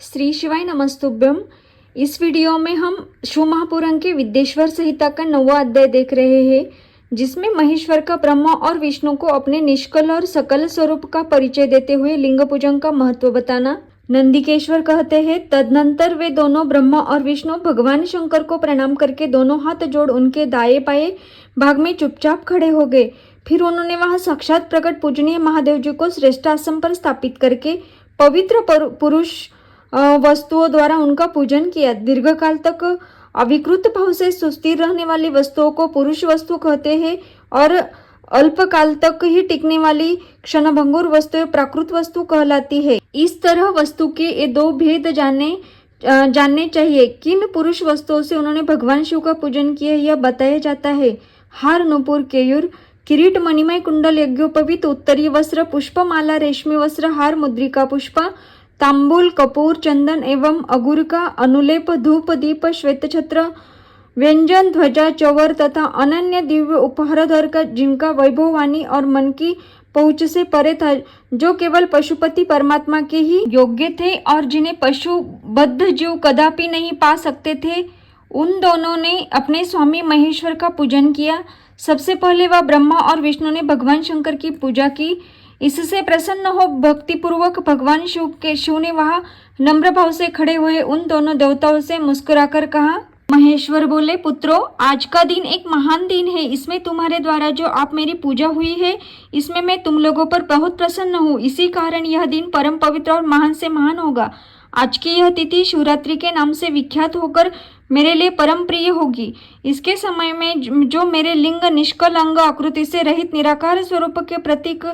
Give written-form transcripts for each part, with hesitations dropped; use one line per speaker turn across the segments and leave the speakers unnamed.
श्री शिवाय नमस्तुभ्यम। इस वीडियो में हम शिव महापुराण के विद्येश्वर संहिता का 9वां अध्याय देख रहे हैं, जिसमें महेश्वर का ब्रह्मा और विष्णु को अपने निष्कल और सकल स्वरूप का परिचय देते हुए लिंग पूजन का महत्व बताना। नंदिकेश्वर कहते हैं, तदनंतर वे दोनों ब्रह्मा और विष्णु भगवान शंकर को प्रणाम करके दोनों हाथ जोड़ उनके दाएं बाएं भाग में चुपचाप खड़े हो गए। फिर उन्होंने वहां साक्षात प्रकट पूजनीय महादेव जी को श्रेष्ठ आसन पर स्थापित करके पवित्र पुरुष वस्तुओं द्वारा उनका पूजन किया। दीर्घकाल तक अविकृत भाव से सुस्थिर रहने वाली वस्तुओं को पुरुष वस्तु कहते हैं और अल्प काल तक ही टिकने वाली क्षणभंगुर वस्तुएं प्राकृत वस्तु कहलाती है। इस तरह वस्तु के ये दो भेद जानने चाहिए। किन पुरुष वस्तुओं से उन्होंने भगवान शिव का पूजन किया यह बताया जाता है। हार, नुपुर, केयूर, किरीट, मणिमय कुंडल, यज्ञोपवीत, उत्तरीय वस्त्र, पुष्पमाला, रेशमी वस्त्र, हार, मुद्रिका पुष्प, तांबूल, कपूर, चंदन एवं अगुर का अनुलेप, धूप, दीप, श्वेत छत्र, व्यंजन, ध्वजा, चवर तथा अनन्य दिव्य उपहारधर का जिनका वैभव वाणी और मन की पहुंच से परे था, जो केवल पशुपति परमात्मा के ही योग्य थे और जिन्हें पशुबद्ध जीव कदापि नहीं पा सकते थे, उन दोनों ने अपने स्वामी महेश्वर का पूजन किया। सबसे पहले वह ब्रह्मा और विष्णु ने भगवान शंकर की पूजा की। इससे प्रसन्न हो भक्तिपूर्वक भगवान शिव ने वहां नम्र भाव से खड़े हुए उन दोनों देवताओं से मुस्कुराकर कहा। महेश्वर बोले, पुत्रों, आज का दिन एक महान दिन है। इसमें तुम्हारे द्वारा जो आप मेरी पूजा हुई है, इसमें मैं तुम लोगों पर बहुत प्रसन्न हूँ। इसी कारण यह दिन परम पवित्र और महान से महान होगा। आज की यह तिथि शिवरात्रि के नाम से विख्यात होकर मेरे लिए परम प्रिय होगी। इसके समय में जो मेरे लिंग निष्कल अंग आकृति से रहित निराकार स्वरूप के प्रतीक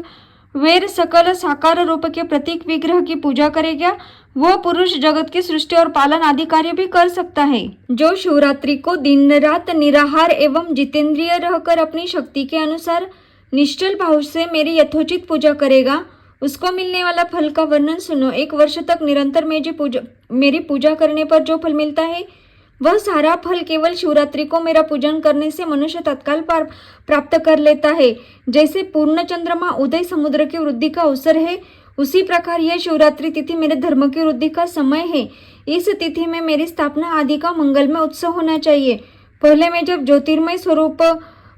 वेर सकल साकार रूप के प्रतीक विग्रह की पूजा करेगा, वह पुरुष जगत की सृष्टि और पालन आदि कार्य भी कर सकता है। जो शिवरात्रि को दिन रात निराहार एवं जितेंद्रिय रहकर अपनी शक्ति के अनुसार निश्चल भाव से मेरी यथोचित पूजा करेगा, उसको मिलने वाला फल का वर्णन सुनो। 1 वर्ष तक निरंतर मेरी पूजा करने पर जो फल मिलता है, वह सारा फल केवल शिवरात्रि को मेरा पूजन करने से मनुष्य तत्काल प्राप्त कर लेता है। जैसे पूर्ण चंद्रमा उदय समुद्र की वृद्धि का अवसर है, उसी प्रकार यह शिवरात्रि तिथि मेरे धर्म की वृद्धि का समय है। इस तिथि में मेरी स्थापना आदि का मंगलमय उत्सव होना चाहिए। पहले मैं जब ज्योतिर्मय स्वरूप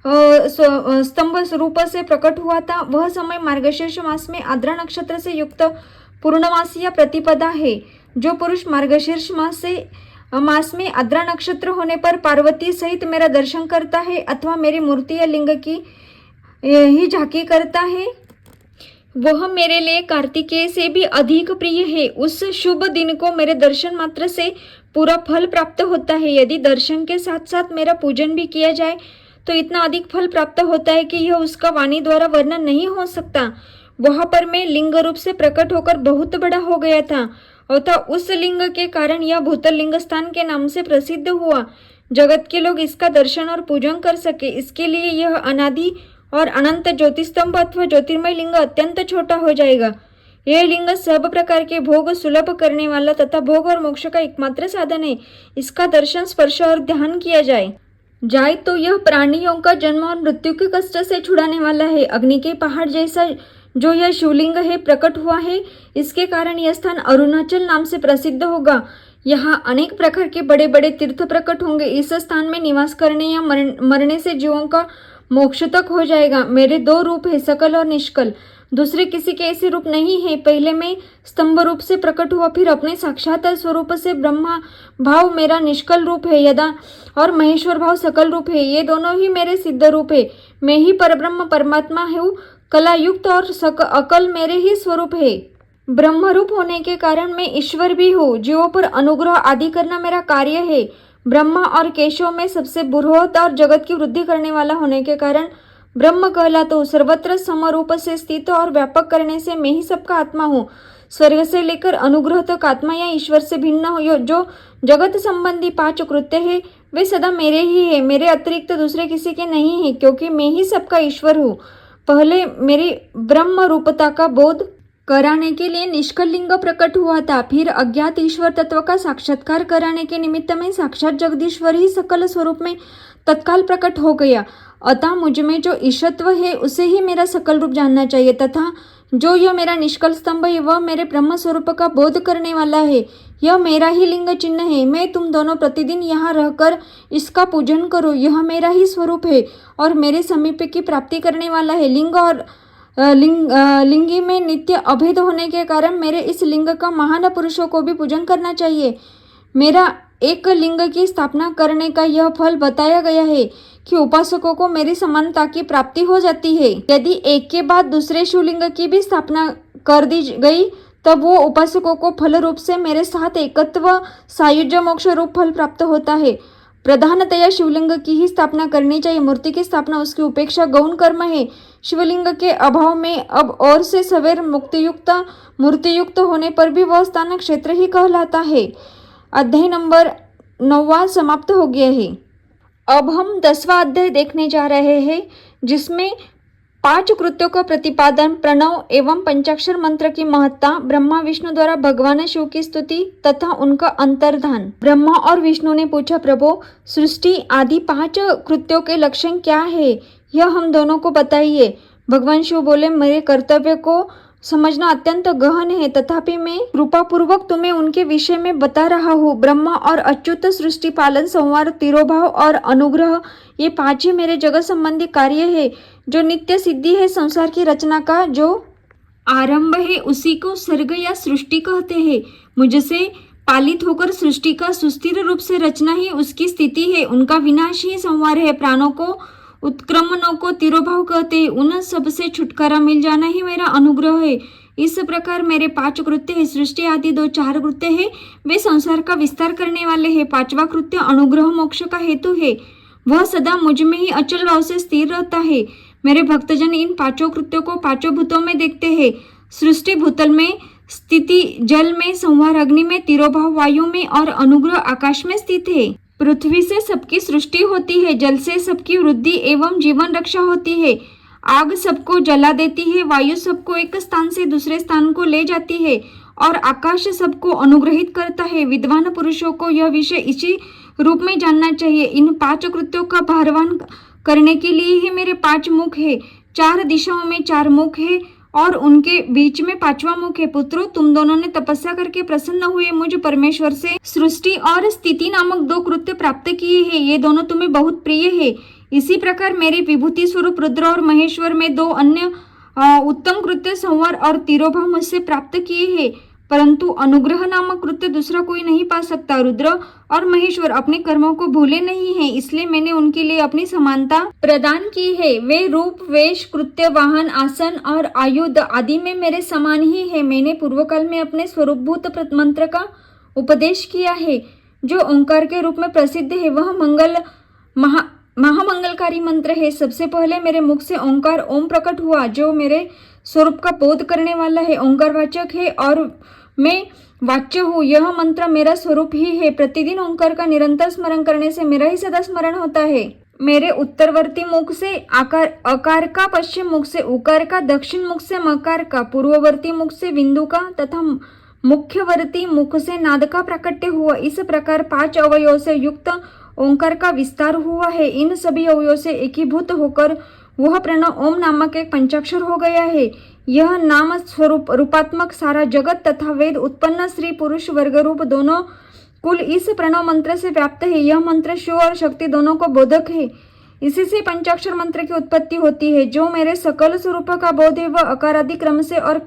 स्तंभ स्वरूप से प्रकट हुआ था, वह समय मार्गशीर्ष मास में आद्रा नक्षत्र से युक्त पूर्णमासी या प्रतिपदा है। जो पुरुष मार्गशीर्ष मास में आद्रा नक्षत्र होने पर पार्वती सहित मेरा दर्शन करता है अथवा मेरी मूर्ति या लिंग की ही झांकी करता है, वह मेरे लिए कार्तिकेय से भी अधिक प्रिय है। उस शुभ दिन को मेरे दर्शन मात्र से पूरा फल प्राप्त होता है। यदि दर्शन के साथ साथ मेरा पूजन भी किया जाए तो इतना अधिक फल प्राप्त होता है कि यह उसका वाणी द्वारा वर्णन नहीं हो सकता। वहां पर मैं लिंग रूप से प्रकट होकर बहुत बड़ा हो गया था अतः उस लिंग के कारण यह भूतल लिंग स्थान के नाम से प्रसिद्ध हुआ। जगत के लोग इसका दर्शन और पूजन कर सके, इसके लिए यह अनादि और अनंत ज्योतिस्तंभ अथवा ज्योतिर्मय लिंग अत्यंत छोटा हो जाएगा। यह लिंग सब प्रकार के भोग सुलभ करने वाला तथा भोग और मोक्ष का एकमात्र साधन है। इसका दर्शन, स्पर्श और ध्यान किया जाए तो यह प्राणियों का जन्म और मृत्यु के कष्ट से छुड़ाने वाला है। अग्नि के पहाड़ जैसा जो यह शिवलिंग है प्रकट हुआ है, इसके कारण यह स्थान अरुणाचल नाम से प्रसिद्ध होगा। यहाँ अनेक प्रकार के बड़े बड़े तीर्थ प्रकट होंगे। इस स्थान में निवास करने या मरने से जीवों का मोक्ष तक हो जाएगा। मेरे 2 रूप है, सकल और निष्कल। दूसरे किसी के ऐसे रूप नहीं है। पहले मैं स्तंभ रूप से प्रकट हुआ, फिर अपने साक्षात स्वरूप से ब्रह्मा भाव मेरा निष्कल रूप है यदा और महेश्वर भाव सकल रूप है। ये दोनों ही मेरे सिद्ध रूप है। मैं ही परब्रह्म परमात्मा हूँ। कला युक्त और अकल मेरे ही स्वरूप है। ब्रह्म रूप होने के कारण मैं ईश्वर भी हूँ। जीवों पर अनुग्रह आदि करना मेरा कार्य है। ब्रह्मा और केशव में सबसे बृहत और जगत की वृद्धि करने वाला होने के कारण ब्रह्म कहलाता हूँ। सर्वत्र समरूप से स्थित और व्यापक करने से मैं ही सबका आत्मा हूँ। स्वर्ग से लेकर अनुग्रह तक आत्मा या ईश्वर से भिन्न हो जो जगत संबंधी 5 कृत्य है, वे सदा मेरे ही है। मेरे अतिरिक्त दूसरे किसी के नहीं है, क्योंकि मैं ही सबका ईश्वर हूँ। पहले मेरी ब्रह्म रूपता का बोध कराने के लिए निष्कल लिंग प्रकट हुआ था, फिर अज्ञात ईश्वर तत्व का साक्षात्कार कराने के निमित्त में साक्षात जगदीश्वर ही सकल स्वरूप में तत्काल प्रकट हो गया। अतः मुझ में जो ईशत्व है उसे ही मेरा सकल रूप जानना चाहिए तथा जो यह मेरा निष्कल स्तंभ है वह मेरे ब्रह्म स्वरूप का बोध करने वाला है। यह मेरा ही लिंग चिन्ह है। मैं तुम दोनों प्रतिदिन यहाँ रहकर इसका पूजन करो। यह मेरा ही स्वरूप है और मेरे समीप की प्राप्ति करने वाला है। लिंग और लिंगी में नित्य अभेद होने के कारण मेरे इस लिंग का महान पुरुषों को भी पूजन करना चाहिए। मेरा एक लिंग की स्थापना करने का यह फल बताया गया है कि उपासकों को मेरी समानता की प्राप्ति हो जाती है। यदि एक के बाद दूसरे शिवलिंग की भी स्थापना कर दी गई तब वो उपासकों को फल रूप से मेरे साथ एकत्व सायुज्य मोक्ष रूप फल प्राप्त होता है। प्रधानतया शिवलिंग की ही स्थापना करनी चाहिए। मूर्ति की स्थापना उसकी उपेक्षा गौण कर्म है। शिवलिंग के अभाव में अब और से सवेर मुक्तियुक्त मूर्तियुक्त होने पर भी वह स्थान क्षेत्र ही कहलाता है। अध्याय नंबर 9 समाप्त हो गया है। अब हम 10वां अध्याय देखने जा रहे हैं जिसमें 5 कृत्यों का प्रतिपादन, प्रणव एवं पंचाक्षर मंत्र की महत्ता, ब्रह्मा विष्णु द्वारा भगवान शिव की स्तुति तथा उनका अंतर्धान। ब्रह्मा और विष्णु ने पूछा, प्रभु सृष्टि आदि 5 कृत्यों के लक्षण क्या है, यह हम दोनों को बताइए। भगवान शिव बोले, मेरे कर्तव्य को समझना अत्यंत गहन है, तथापि मैं कृपापूर्वक तुम्हें उनके विषय में बता रहा हूँ। ब्रह्मा और अच्युत, सृष्टि पालन, संहार, तिरोभाव और अनुग्रह, ये 5 ही मेरे जगत संबंधी कार्य है। जो नित्य सिद्धि है, संसार की रचना का जो आरंभ है, उसी को सर्ग या सृष्टि कहते हैं। मुझसे पालित होकर सृष्टि का सुस्थिर रूप से रचना ही उसकी स्थिति है। उनका विनाश ही संहार है। प्राणों को, उत्क्रमणों को तिरोभाव कहते हैं। उन सब से छुटकारा मिल जाना ही मेरा अनुग्रह है। इस प्रकार मेरे 5 कृत्य है। सृष्टि आदि 4 कृत्य है, वे संसार का विस्तार करने वाले हैं। 5वां कृत्य अनुग्रह मोक्ष का हेतु है। वह सदा मुझ में ही अचल भाव से स्थिर रहता है। मेरे भक्तजन इन 5 कृत्यों को 5 भूतों में देखते हैं। सृष्टि भूतल में, स्थिति जल में, संहार अग्नि में, तिरोभाव वायु में और अनुग्रह आकाश में स्थित है। पृथ्वी से सबकी सृष्टि होती है, जल से सबकी वृद्धि एवं जीवन रक्षा होती है, आग सबको जला देती है, वायु सबको एक स्थान से दूसरे स्थान को ले जाती है और आकाश सबको अनुग्रहित करता है। विद्वान पुरुषों को यह विषय इसी रूप में जानना चाहिए। इन 5 कृत्यों का भारवान करने के लिए ही मेरे 5 मुख है। 4 दिशाओं में 4 मुख है और उनके बीच में 5वां मुख है। पुत्रों, तुम दोनों ने तपस्या करके प्रसन्न हुए मुझ परमेश्वर से सृष्टि और स्थिति नामक 2 कृत्य प्राप्त किए हैं। ये दोनों तुम्हें बहुत प्रिय है। इसी प्रकार मेरे विभूति स्वरूप रुद्र और महेश्वर में 2 अन्य उत्तम कृत्य, संहार और तिरोभाव मुझसे प्राप्त किए हैं, परंतु अनुग्रह नामक कृत्य दूसरा कोई नहीं पा सकता। रुद्र और महेश्वर अपने कर्मों को भूले नहीं हैं, इसलिए मैंने उनके लिए अपनी समानता प्रदान की है। वे रूप, वेश, कृत्य, वाहन, आसन और आयुध आदि में मेरे समान ही है। मैंने पूर्व काल में अपने स्वरूपभूत मंत्र का उपदेश किया है, जो ओंकार के रूप में प्रसिद्ध है। वह महामंगलकारी मंत्र है। सबसे पहले मेरे मुख से ओंकार ओम प्रकट हुआ, जो मेरे स्वरूप का बोध करने वाला है, ओंकार वाचक है और मैं वाच्य हूँ। यह मंत्र मेरा स्वरूप ही है। प्रतिदिन ओंकार का निरंतर स्मरण करने से मेरा ही सदा स्मरण होता है। मेरे उत्तरवर्ती मुख से अकार का, पश्चिम मुख से उकार का, दक्षिण मुख से मकार का, पूर्ववर्ती मुख से बिंदु का तथा मुख्यवर्ती मुख से नाद का प्राकट्य हुआ। इस प्रकार 5 अवयवों से युक्त ओंकार का विस्तार हुआ है। इन सभी अवयवों से एकीभूत होकर वह प्रणव ओम नामक एक पंचाक्षर हो गया है। यह नाम स्वरूप रूपात्मक सारा जगत तथा वेद उत्पन्न स्त्री पुरुष वर्ग रूप दोनों कुल इस प्रणव मंत्र से व्याप्त है। यह मंत्र शिव और शक्ति दोनों को बोधक है। इसी से पंचाक्षर मंत्र की उत्पत्ति होती है। जो मेरे सकल स्वरूप का बोध है, वह अकारादि क्रम से और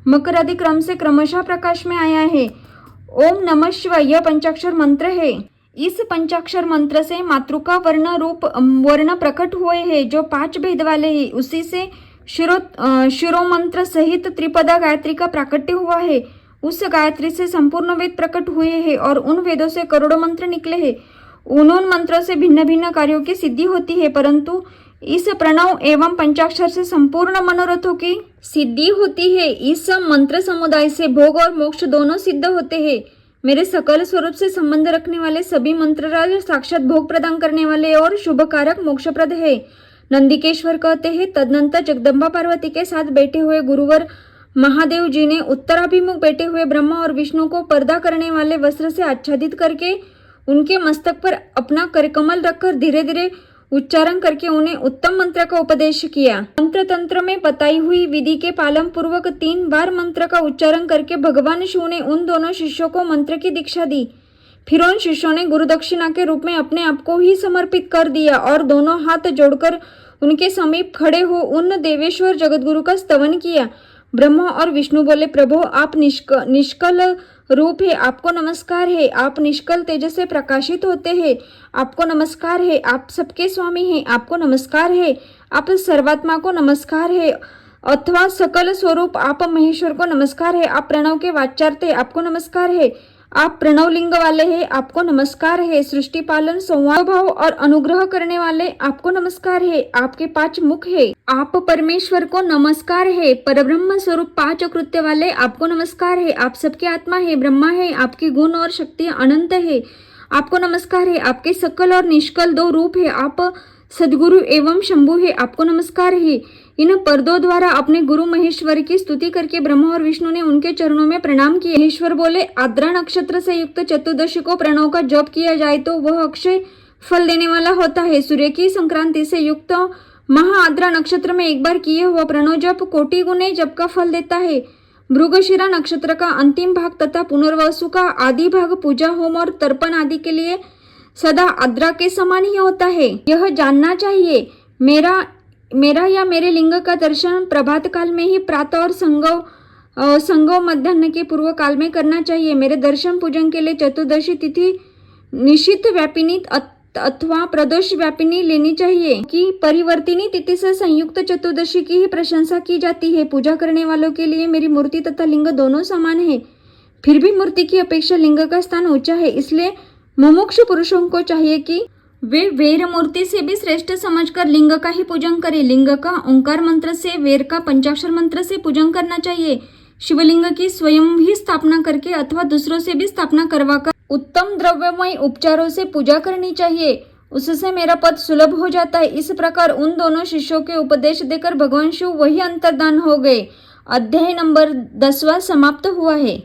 मकरादि क्रम से क्रमशः प्रकाश में आया है। ओम नमः शिवाय यह पंचाक्षर मंत्र है। इस पंचाक्षर मंत्र से मातृका वर्ण रूप वर्ण प्रकट हुए हैं, जो 5 भेद वाले हैं। उसी से शिरो मंत्र सहित त्रिपदा गायत्री का प्राकट्य हुआ है। उस गायत्री से संपूर्ण वेद प्रकट हुए हैं और उन वेदों से करोड़ों मंत्र निकले हैं। उन मंत्रों से भिन्न भिन्न कार्यों की सिद्धि होती है, परंतु इस प्रणव एवं पंचाक्षर से संपूर्ण मनोरथों की सिद्धि होती है। इस मंत्र समुदाय से भोग और मोक्ष दोनों सिद्ध होते हैं। मेरे सकल स्वरूप से संबंध रखने वाले सभी मंत्रराज साक्षात भोग प्रदान करने वाले और शुभकारक मोक्षप्रद है। नंदिकेश्वर कहते हैं, तदनंतर जगदम्बा पार्वती के साथ बैठे हुए गुरुवर महादेव जी ने उत्तराभिमुख बैठे हुए ब्रह्मा और विष्णु को पर्दा करने वाले वस्त्र से आच्छादित करके उनके मस्तक पर अपना करकमल रखकर धीरे धीरे उच्चारण करके उन्हें उत्तम मंत्र का उपदेश किया। मंत्र तंत्र में बताई हुई विधि के पालन पूर्वक 3 बार मंत्र का उच्चारण करके भगवान शिव ने उन दोनों शिष्यों को मंत्र की दीक्षा दी। फिर उन शिष्यों ने गुरु दक्षिणा के रूप में अपने आप को ही समर्पित कर दिया और दोनों हाथ जोड़कर उनके समीप खड़े हो उन देवेश्वर जगतगुरु का स्तवन किया। ब्रह्मा और विष्णु बोले, प्रभु आप निष्कल रूप है, आपको नमस्कार है। आप निष्कल तेज से प्रकाशित होते हैं, आपको नमस्कार है। आप सबके स्वामी हैं, आपको नमस्कार है। आप सर्वात्मा को नमस्कार है अथवा सकल स्वरूप आप महेश्वर को नमस्कार है। आप प्रणव के वाच्यार्थ, आपको नमस्कार है। आप प्रणव लिंग वाले हैं, आपको नमस्कार है। सृष्टि पालन संवाद भाव और अनुग्रह करने वाले, आपको नमस्कार है। आपके 5 मुख है, आप परमेश्वर को नमस्कार है। परब्रह्म स्वरूप 5 कृत्य वाले, आपको नमस्कार है। आप सबके आत्मा है, ब्रह्मा है। आपके गुण और शक्तियां अनंत है, आपको नमस्कार है। आपके सकल और निष्कल 2 रूप है, आप सदगुरु एवं शंभु है, आपको नमस्कार है। इन पर्दों द्वारा अपने गुरु महेश्वर की स्तुति करके ब्रह्मा और विष्णु ने उनके चरणों में प्रणाम किया। महेश्वर बोले, आद्रा नक्षत्र से युक्त चतुर्दशी को प्रणव का जप किया जाए तो वह अक्षय फल देने वाला होता है। सूर्य की संक्रांति से युक्त महाआद्रा नक्षत्र में एक बार किए हुआ प्रणव जप कोटि गुने जप का फल देता है। मृगशिरा नक्षत्र का अंतिम भाग तथा पुनर्वसु का आदि भाग पूजा होम और तर्पण आदि के लिए सदा आद्रा के समान ही होता है। यह जानना चाहिए, मेरा या मेरे लिंग का दर्शन प्रभात काल में ही प्रातः और संगव मध्याह्न के पूर्व काल में करना चाहिए। मेरे दर्शन पूजन के लिए चतुर्दशी तिथि निशित व्यापिनी अथवा प्रदोष व्यापिनी लेनी चाहिए कि परिवर्तिनी तिथि से संयुक्त चतुर्दशी की ही प्रशंसा की जाती है। पूजा करने वालों के लिए मेरी मूर्ति तथा लिंग दोनों समान है, फिर भी मूर्ति की अपेक्षा लिंग का स्थान ऊंचा है। इसलिए मुमुक्षु पुरुषों को चाहिए कि वे वेर मूर्ति से भी श्रेष्ठ समझकर लिंग का ही पूजन करें। लिंग का ओंकार मंत्र से, वेर का पंचाक्षर मंत्र से पूजन करना चाहिए। शिवलिंग की स्वयं ही स्थापना करके अथवा दूसरों से भी स्थापना करवाकर उत्तम द्रव्यमय उपचारों से पूजा करनी चाहिए, उससे मेरा पद सुलभ हो जाता है। इस प्रकार उन दोनों शिष्यों के उपदेश देकर भगवान शिव वही अंतर्धान हो गए। अध्याय नंबर 10वां समाप्त हुआ है।